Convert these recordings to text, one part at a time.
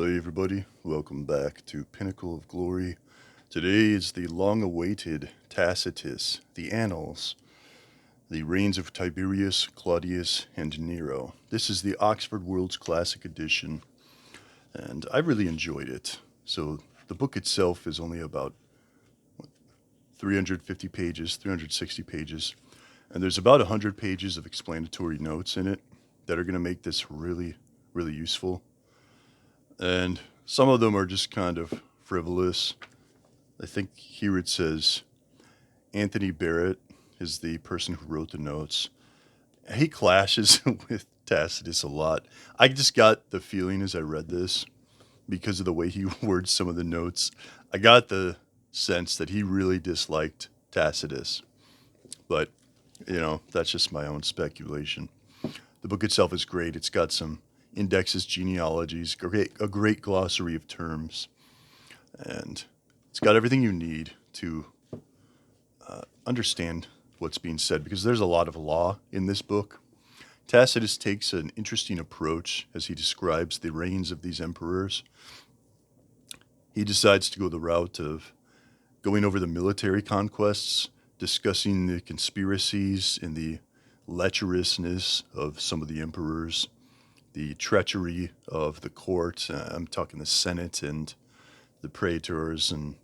Hey everybody, welcome back to Pinnacle of Glory. Today is the long-awaited Tacitus, the Annals, the reigns of Tiberius, Claudius, and Nero. This is the Oxford World's Classic Edition, and I really enjoyed it. So the book itself is only about 350 pages, 360 pages, and there's about 100 pages of explanatory notes in it that are going to make this really, really useful. And some of them are just kind of frivolous. I think here it says Anthony Barrett is the person who wrote the notes. He clashes with Tacitus a lot. I just got the feeling as I read this, because of the way he words some of the notes, I got the sense that he really disliked Tacitus. But, that's just my own speculation. The book itself is great. It's got some indexes, genealogies, a great glossary of terms, and it's got everything you need to understand what's being said, because there's a lot of law in this book. Tacitus takes an interesting approach as he describes the reigns of these emperors. He decides to go the route of going over the military conquests, discussing the conspiracies and the lecherousness of some of the emperors, the treachery of the court. I'm talking the Senate and the praetors and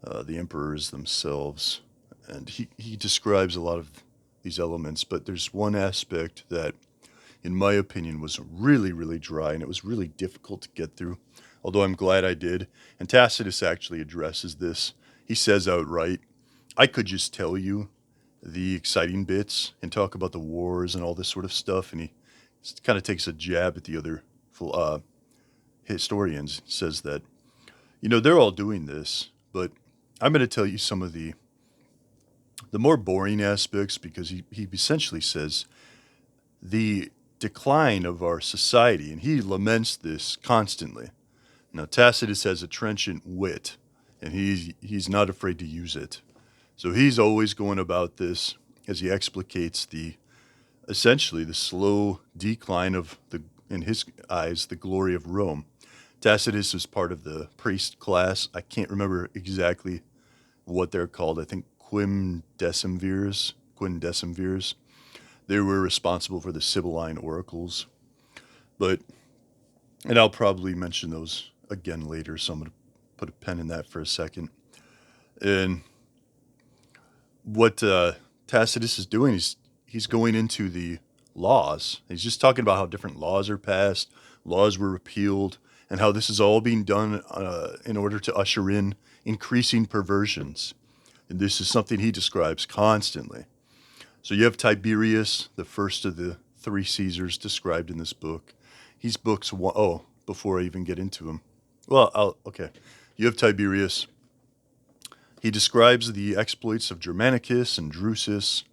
the emperors themselves. And he describes a lot of these elements, but there's one aspect that, in my opinion, was really, really dry, and it was really difficult to get through, although I'm glad I did. And Tacitus actually addresses this. He says outright, I could just tell you the exciting bits and talk about the wars and all this sort of stuff, and he kind of takes a jab at the other historians, says that, they're all doing this, but I'm going to tell you some of the more boring aspects, because he essentially says the decline of our society, and he laments this constantly. Now, Tacitus has a trenchant wit, and he's not afraid to use it. So he's always going about this as he explicates essentially the slow decline of in his eyes, the glory of Rome. Tacitus is part of the priest class. I can't remember exactly what they're called. I think quindecimvirs. They were responsible for the Sibylline oracles. And I'll probably mention those again later, so I'm going to put a pen in that for a second. And what Tacitus is doing is he's going into the laws. He's just talking about how different laws are passed, laws were repealed, and how this is all being done in order to usher in increasing perversions. And this is something he describes constantly. So you have Tiberius, the first of the three Caesars described in this book. He's books one. Oh, before I even get into him. Well, okay. You have Tiberius. He describes the exploits of Germanicus and Drusus.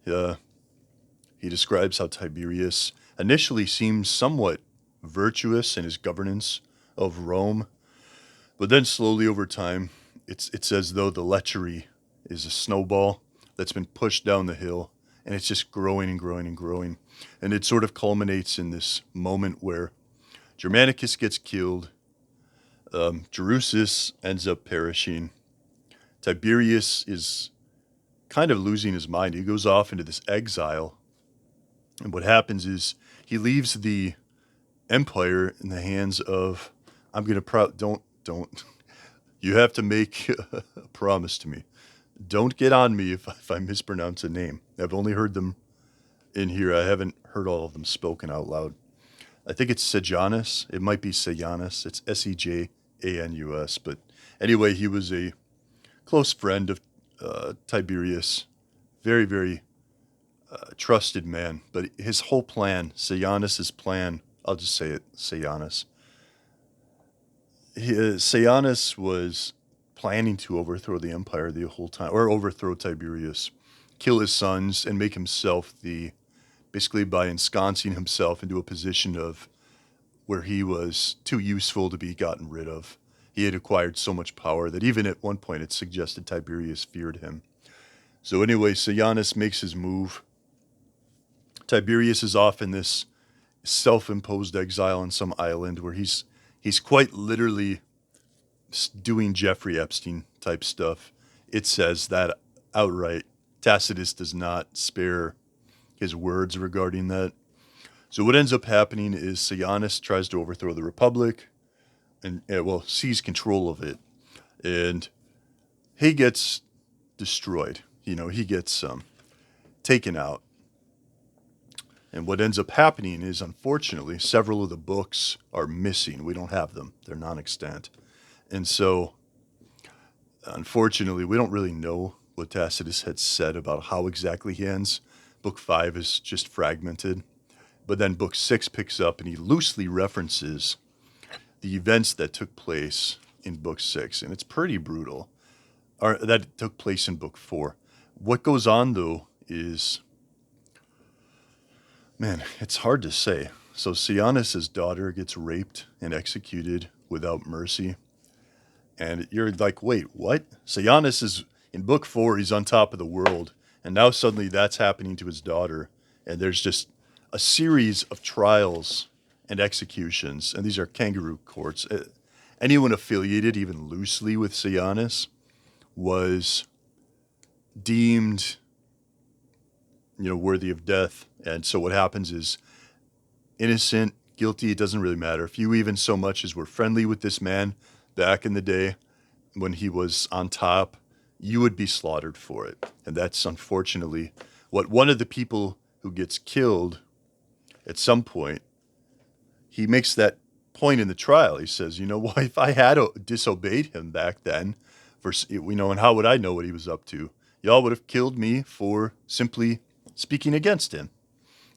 He describes how Tiberius initially seems somewhat virtuous in his governance of Rome, but then slowly over time, it's as though the lechery is a snowball that's been pushed down the hill, and it's just growing and growing and growing. And it sort of culminates in this moment where Germanicus gets killed, Drusus ends up perishing, Tiberius is kind of losing his mind. He goes off into this exile, and what happens is he leaves the empire in the hands of, I'm going to don't, you have to make a promise to me. Don't get on me if I mispronounce a name. I've only heard them in here. I haven't heard all of them spoken out loud. I think it's Sejanus. It might be Sejanus. It's Sejanus. But anyway, he was a close friend of Tiberius. Very, very trusted man. But his whole plan, Sejanus' plan, I'll just say it, Sejanus. Sejanus was planning to overthrow the empire the whole time, or overthrow Tiberius, kill his sons, and make himself basically by ensconcing himself into a position of where he was too useful to be gotten rid of. He had acquired so much power that even at one point it suggested Tiberius feared him. So anyway, Sejanus makes his move. Tiberius is off in this self-imposed exile on some island where he's he's quite literally doing Jeffrey Epstein type stuff. It says that outright. Tacitus does not spare his words regarding that. So what ends up happening is Sejanus tries to overthrow the Republic and seize control of it. And he gets destroyed. He gets taken out. And what ends up happening is, unfortunately, several of the books are missing. We don't have them. They're non-extant. And so, unfortunately, we don't really know what Tacitus had said about how exactly he ends. Book 5 is just fragmented. But then Book 6 picks up and he loosely references the events that took place in Book 6. And it's pretty brutal. Or that took place in Book 4. What goes on, though, is, man, it's hard to say. So Sejanus' daughter gets raped and executed without mercy. And you're like, wait, what? Sejanus is, in Book 4, he's on top of the world. And now suddenly that's happening to his daughter. And there's just a series of trials and executions. And these are kangaroo courts. Anyone affiliated even loosely with Sejanus was deemed, worthy of death. And so what happens is, innocent, guilty, it doesn't really matter. If you even so much as were friendly with this man back in the day when he was on top, you would be slaughtered for it. And that's unfortunately what one of the people who gets killed at some point, he makes that point in the trial. He says, if I had disobeyed him back then, and how would I know what he was up to? Y'all would have killed me for simply speaking against him.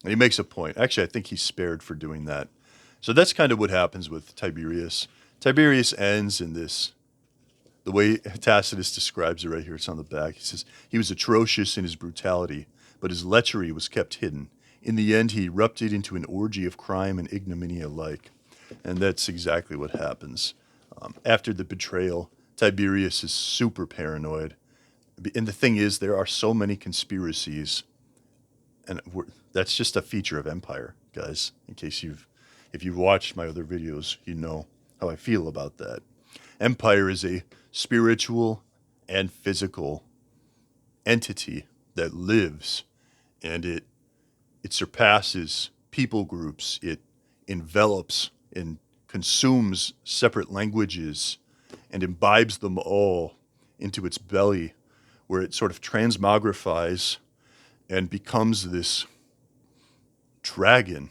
And he makes a point. Actually, I think he's spared for doing that. So that's kind of what happens with Tiberius. Tiberius ends in this, the way Tacitus describes it right here, it's on the back. He says, he was atrocious in his brutality, but his lechery was kept hidden. In the end, he erupted into an orgy of crime and ignominy alike. And that's exactly what happens. After the betrayal, Tiberius is super paranoid. And the thing is, there are so many conspiracies. And that's just a feature of empire, guys. If you've watched my other videos, you know how I feel about that. Empire is a spiritual and physical entity that lives, and it surpasses people groups. It envelops and consumes separate languages and imbibes them all into its belly, where it sort of transmogrifies and becomes this dragon,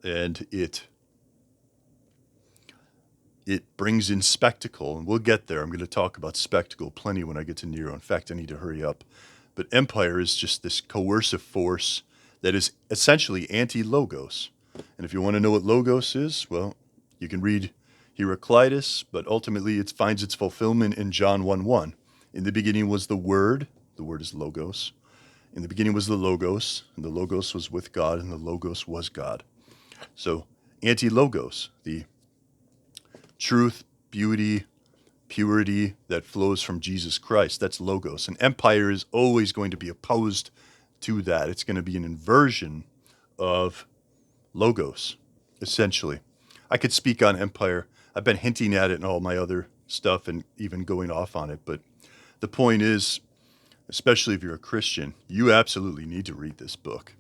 and it brings in spectacle, and we'll get there. I'm going to talk about spectacle plenty when I get to Nero. In fact, I need to hurry up. But empire is just this coercive force that is essentially anti-logos. And if you want to know what logos is, well, you can read Heraclitus, but ultimately it finds its fulfillment in John 1:1. In the beginning was the Word is logos. In the beginning was the Logos, and the Logos was with God, and the Logos was God. So, anti-logos, the truth, beauty, purity that flows from Jesus Christ, that's logos. And empire is always going to be opposed to that. It's going to be an inversion of logos, essentially. I could speak on empire. I've been hinting at it in all my other stuff and even going off on it. But the point is, especially if you're a Christian, you absolutely need to read this book.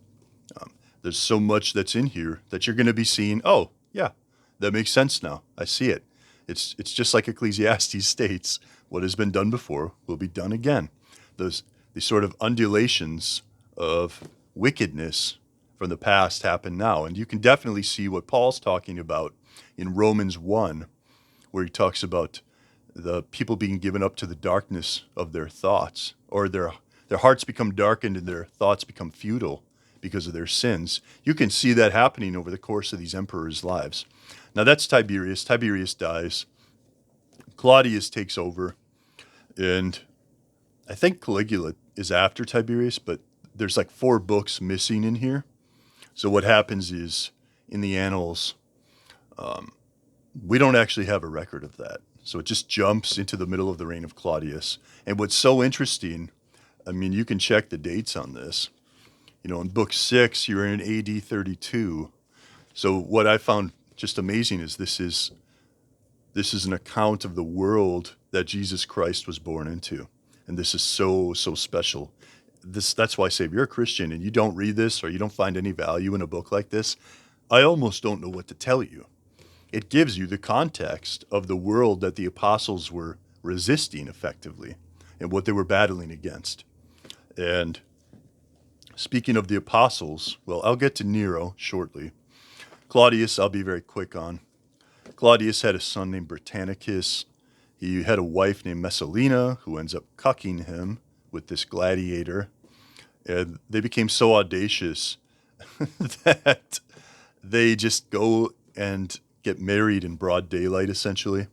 There's so much that's in here that you're going to be seeing, oh, yeah, that makes sense now. I see it. It's just like Ecclesiastes states, what has been done before will be done again. These sort of undulations of wickedness from the past happen now. And you can definitely see what Paul's talking about in Romans 1, where he talks about the people being given up to the darkness of their thoughts, or their hearts become darkened and their thoughts become futile because of their sins. You can see that happening over the course of these emperors' lives. Now that's Tiberius. Tiberius dies. Claudius takes over, and I think Caligula is after Tiberius, but there's like 4 books missing in here. So what happens is, in the Annals, we don't actually have a record of that. So it just jumps into the middle of the reign of Claudius. And what's so interesting, I mean, you can check the dates on this. In book 6, you're in AD 32. So what I found just amazing is this is This is an account of the world that Jesus Christ was born into. And this is so, so special. That's why I say if you're a Christian and you don't read this or you don't find any value in a book like this, I almost don't know what to tell you. It gives you the context of the world that the apostles were resisting effectively and what they were battling against. And speaking of the apostles, well, I'll get to Nero shortly. Claudius, I'll be very quick on. Claudius had a son named Britannicus. He had a wife named Messalina who ends up cucking him with this gladiator. And they became so audacious that they just go and get married in broad daylight, essentially.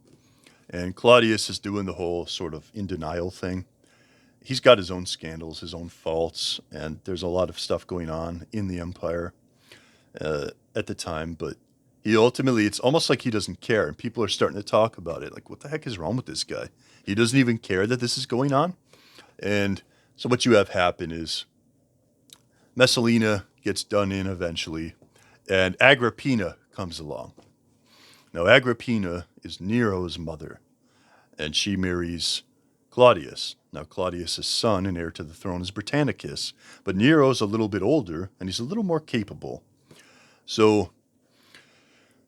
And Claudius is doing the whole sort of in denial thing. He's got his own scandals, his own faults, and there's a lot of stuff going on in the empire at the time. But he ultimately, it's almost like he doesn't care, and people are starting to talk about it. Like, what the heck is wrong with this guy? He doesn't even care that this is going on. And so what you have happen is Messalina gets done in eventually, and Agrippina comes along. Now, Agrippina is Nero's mother, and she marries Claudius. Now, Claudius' son and heir to the throne is Britannicus, but Nero's a little bit older, and he's a little more capable. So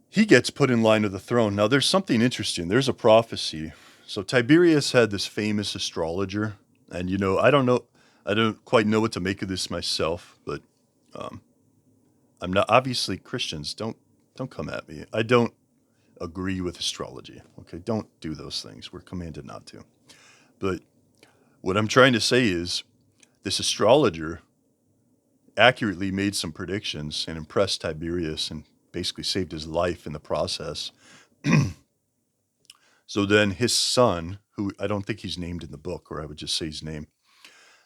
he gets put in line of the throne. Now, there's something interesting. There's a prophecy. So Tiberius had this famous astrologer, and I don't quite know what to make of this myself, but I'm not, obviously Christians don't come at me. I don't agree with astrology. Okay, don't do those things. We're commanded not to. But what I'm trying to say is this astrologer accurately made some predictions and impressed Tiberius and basically saved his life in the process. So then his son, who I don't think he's named in the book, or I would just say his name,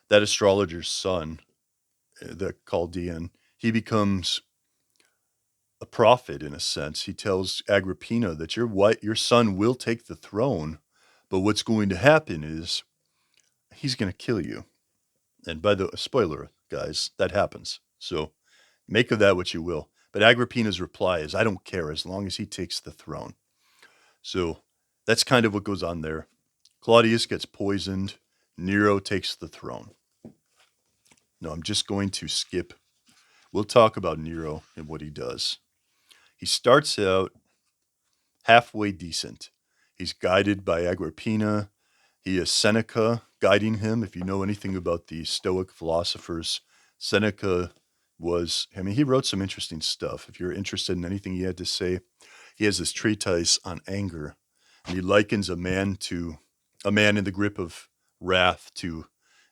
that astrologer's son, the Chaldean, he becomes a prophet in a sense. He tells Agrippina that your son will take the throne, but what's going to happen is he's going to kill you. And by the spoiler, guys, that happens. So make of that what you will. But Agrippina's reply is, I don't care as long as he takes the throne. So that's kind of what goes on there. Claudius gets poisoned. Nero takes the throne. No, I'm just going to skip. We'll talk about Nero and what he does. He starts out halfway decent. He's guided by Agrippina. He has Seneca guiding him. If you know anything about the Stoic philosophers, Seneca he wrote some interesting stuff. If you're interested in anything he had to say, he has this treatise on anger. And he likens a man in the grip of wrath to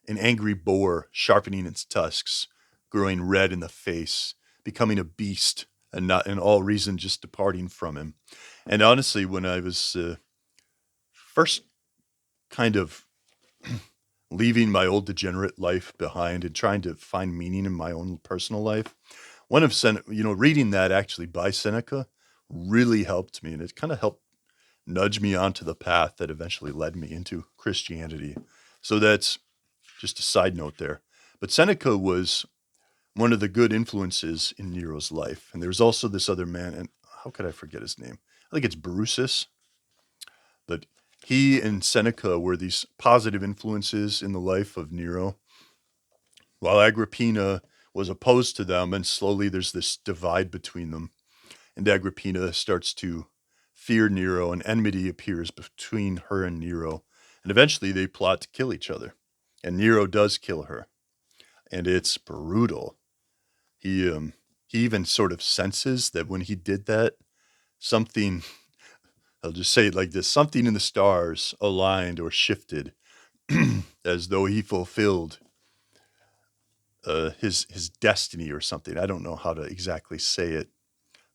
an angry boar sharpening its tusks, growing red in the face, becoming a beast, and not in all reason just departing from him. And honestly, when I was first kind of leaving my old degenerate life behind and trying to find meaning in my own personal life, reading that actually by Seneca really helped me, and it kind of helped nudge me onto the path that eventually led me into Christianity. So that's just a side note there. But Seneca was one of the good influences in Nero's life. And there's also this other man, and how could I forget his name? I think it's Brutus. But he and Seneca were these positive influences in the life of Nero, while Agrippina was opposed to them, and slowly there's this divide between them. And Agrippina starts to fear Nero, and enmity appears between her and Nero. And eventually they plot to kill each other. And Nero does kill her. And it's brutal. He even sort of senses that when he did that, something, I'll just say it like this, something in the stars aligned or shifted as though he fulfilled his destiny or something. I don't know how to exactly say it,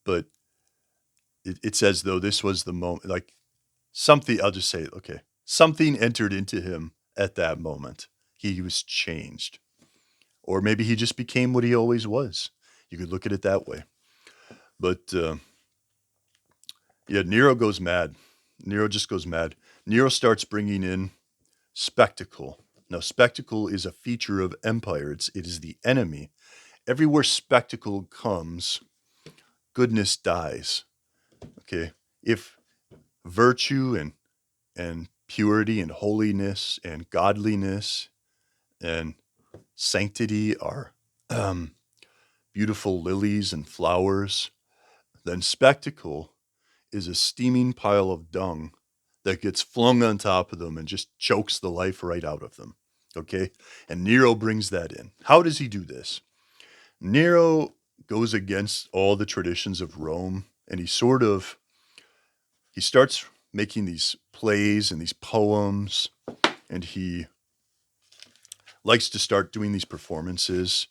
but it's as though this was the moment, like something, I'll just say it, okay. Something entered into him at that moment. He was changed. Or maybe he just became what he always was. You could look at it that way. But yeah, Nero goes mad. Nero just goes mad. Nero starts bringing in spectacle. Now, spectacle is a feature of empire. It is the enemy. Everywhere spectacle comes, goodness dies. Okay, if virtue and purity and holiness and godliness and sanctity are beautiful lilies and flowers, then spectacle is a steaming pile of dung that gets flung on top of them and just chokes the life right out of them. Okay? And Nero brings that in. How does he do this? Nero goes against all the traditions of Rome, and he starts making these plays and these poems, and he likes to start doing these performances.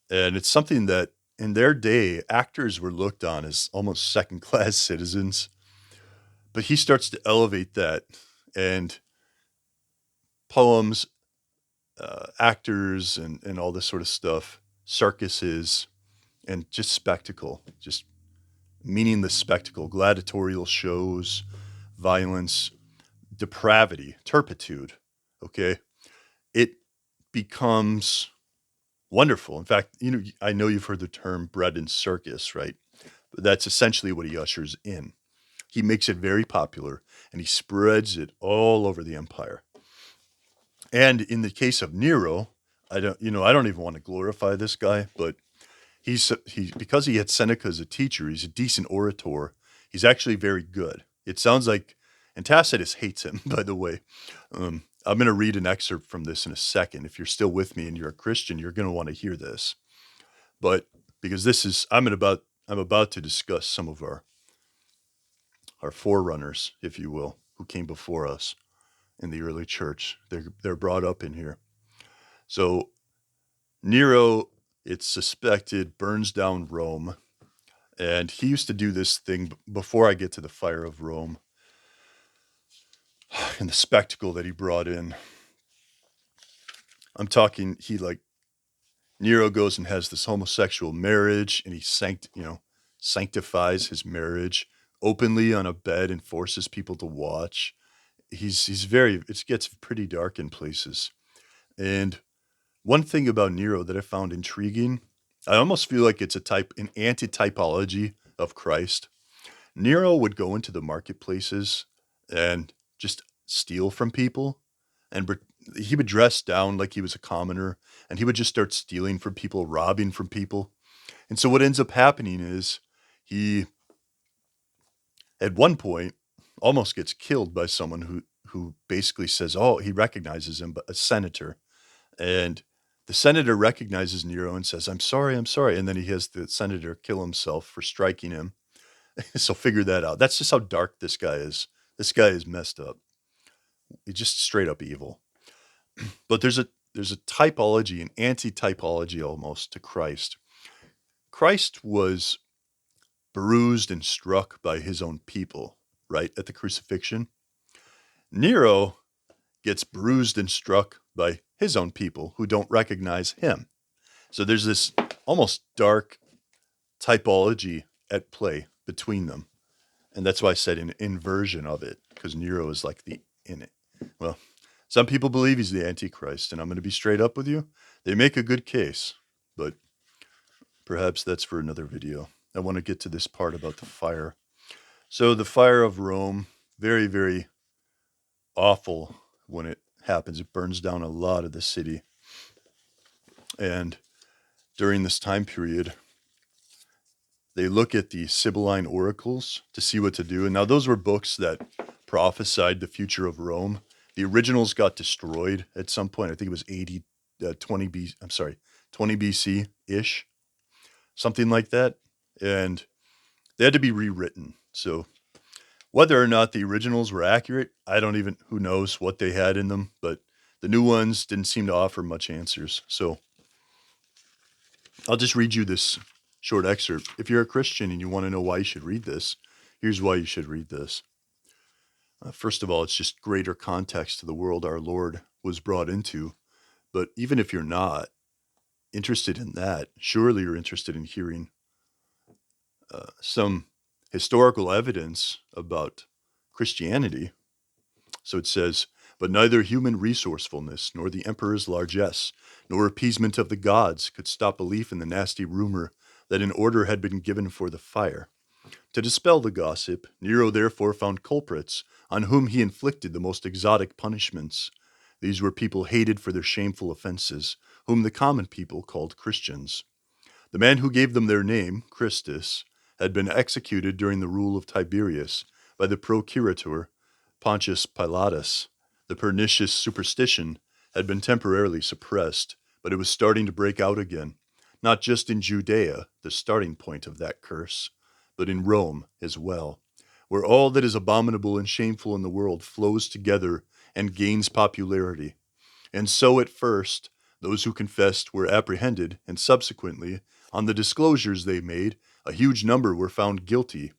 And it's something that in their day, actors were looked on as almost second-class citizens. But he starts to elevate that, and poems, actors, and all this sort of stuff, circuses, and just spectacle, just meaningless spectacle, gladiatorial shows, violence, depravity, turpitude. Okay, it becomes wonderful. In fact, I know you've heard the term bread and circus, right? But that's essentially what he ushers in. He makes it very popular, and he spreads it all over the empire. And in the case of Nero, I don't even want to glorify this guy, but because he had Seneca as a teacher, he's a decent orator. He's actually very good. It sounds like, and Tacitus hates him, by the way. I'm going to read an excerpt from this in a second. If you're still with me and you're a Christian, you're going to want to hear this. But because I'm about to discuss some of our forerunners, if you will, who came before us in the early church. They're brought up in here. So Nero, it's suspected, burns down Rome. And he used to do this thing before I get to the fire of Rome and the spectacle that he brought in. I'm talking, Nero goes and has this homosexual marriage, and he sanctifies his marriage openly on a bed and forces people to watch. It gets pretty dark in places. And one thing about Nero that I found intriguing, I almost feel like it's an anti-typology of Christ. Nero would go into the marketplaces and just steal from people, and he would dress down like he was a commoner, and he would just start stealing from people, robbing from people. And so what ends up happening is he, at one point, almost gets killed by someone who basically says, oh, he recognizes him, but a senator. And the senator recognizes Nero and says, I'm sorry. And then he has the senator kill himself for striking him. So figure that out. That's just how dark this guy is. This guy is messed up. He's just straight up evil. But there's a typology, an anti-typology almost to Christ. Christ was bruised and struck by his own people, right, at the crucifixion. Nero gets bruised and struck by his own people who don't recognize him. So there's this almost dark typology at play between them. And that's why I said an inversion of it, because Nero is like in it. Well, some people believe he's the Antichrist, and I'm going to be straight up with you. They make a good case, but perhaps that's for another video. I want to get to this part about the fire. So the fire of Rome, very, very awful when it happens. It burns down a lot of the city. And during this time period, they look at the Sibylline oracles to see what to do. And now those were books that prophesied the future of Rome. The originals got destroyed at some point. I think it was 20 BC-ish, something like that. And they had to be rewritten. So whether or not the originals were accurate, who knows what they had in them, but the new ones didn't seem to offer much answers. So I'll just read you this short excerpt. If you're a Christian and you want to know why you should read this, here's why you should read this. First of all, it's just greater context to the world our Lord was brought into. But even if you're not interested in that, surely you're interested in hearing some historical evidence about Christianity. So it says, but neither human resourcefulness, nor the emperor's largesse, nor appeasement of the gods could stop belief in the nasty rumor that an order had been given for the fire. To dispel the gossip, Nero therefore found culprits on whom he inflicted the most exotic punishments. These were people hated for their shameful offenses, whom the common people called Christians. The man who gave them their name, Christus, had been executed during the rule of Tiberius by the procurator Pontius Pilatus. The pernicious superstition had been temporarily suppressed, but it was starting to break out again, not just in Judea, the starting point of that curse, but in Rome as well, where all that is abominable and shameful in the world flows together and gains popularity. And so at first, those who confessed were apprehended, and subsequently, on the disclosures they made, a huge number were found guilty,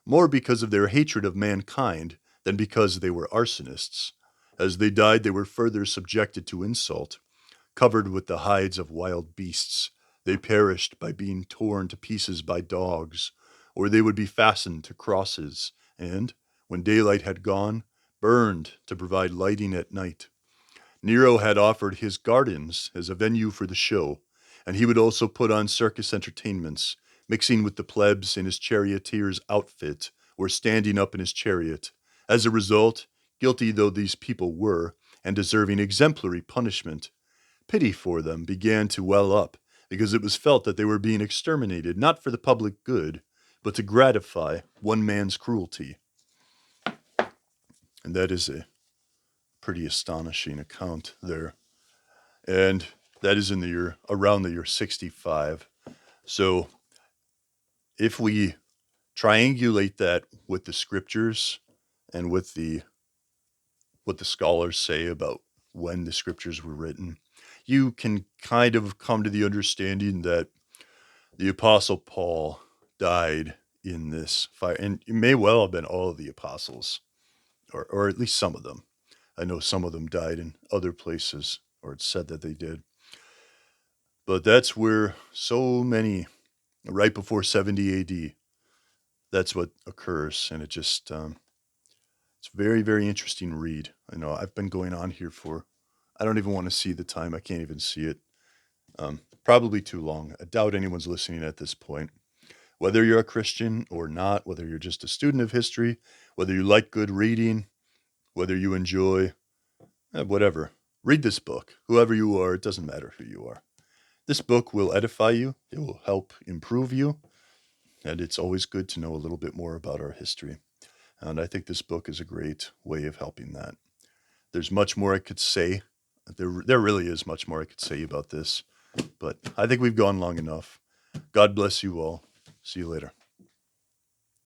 more because of their hatred of mankind than because they were arsonists. As they died, they were further subjected to insult, covered with the hides of wild beasts. They perished by being torn to pieces by dogs, or they would be fastened to crosses, and, when daylight had gone, burned to provide lighting at night. Nero had offered his gardens as a venue for the show, and he would also put on circus entertainments, mixing with the plebs in his charioteer's outfit or standing up in his chariot. As a result, guilty though these people were, and deserving exemplary punishment, pity for them began to well up, because it was felt that they were being exterminated not for the public good, but to gratify one man's cruelty. And that is a pretty astonishing account there. And that is in the year around the year 65. So if we triangulate that with the scriptures and with the what the scholars say about when the scriptures were written, you can kind of come to the understanding that the Apostle Paul died in this fire, and it may well have been all of the apostles, or at least some of them. I know some of them died in other places, or it's said that they did. But that's where so many, right before 70 AD, that's what occurs. And it just, it's very, very interesting read. I know I've been going on here for, I don't even want to see the time. I can't even see it. Probably too long. I doubt anyone's listening at this point. Whether you're a Christian or not, whether you're just a student of history, whether you like good reading, whether you enjoy, whatever, read this book. Whoever you are, it doesn't matter who you are. This book will edify you. It will help improve you. And it's always good to know a little bit more about our history. And I think this book is a great way of helping that. There's much more I could say. There really is much more I could say about this. But I think we've gone long enough. God bless you all. See you later.